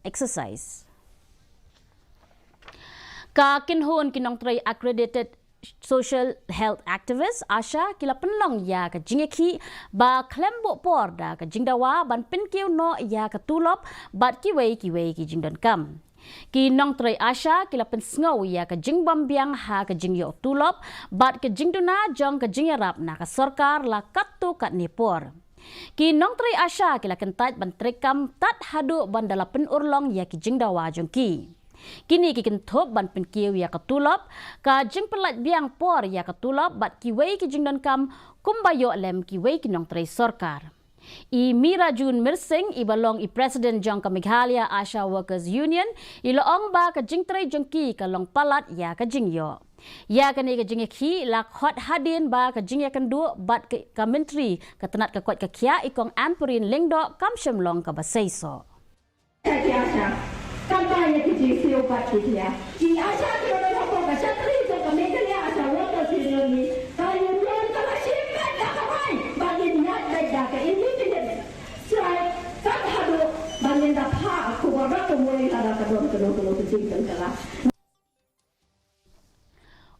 exercise. Ka kinhon kinong tray accredited social health activist Asha kila penlong ya ka jingeki ba klembo por da ka jingdawa ban penkiu no ya ka tulop bat kiwei ki jingdon kam. Ki nong tray Asha kila pensngau ya ka jingbam biang ha ka jingyo tulop bat ka jingduna jong ka jingyarap na ka sarkar la kattu kat nipor. Ki nong tray Asha kila kentat ban trekam tat hadu ban dala penurlong ya ki jingdawa jong ki. Kini kikin thop ban penkiu ya katulop ka jing pelat biang por ya katulop bat kiwei ki jingdan kam kumbayo lem kiwei kinong tray sarkar. I Mira Jun Mirsing ibalong i President Jong ka Meghalaya Asha Workers Union iloong ba ka jing tray jongki ka long palat ya ka jingyo. Ya kani ka jingeki lak hot hadin ba ka jingya kendu bat ka menteri ka tenat ka kwat ka kia ikong ampurin lingdo kam syemlong ka basaiso. Kampanye kecil obat dia. Di Asha kita nak buat macam ni, so kami kena Asha Workers Union ni. Kalau belum tak simpan dah kawan, bagi niat dah ke independen. Saya tak ada bagi dah pak, aku baru mulai ada kedua kecil lah.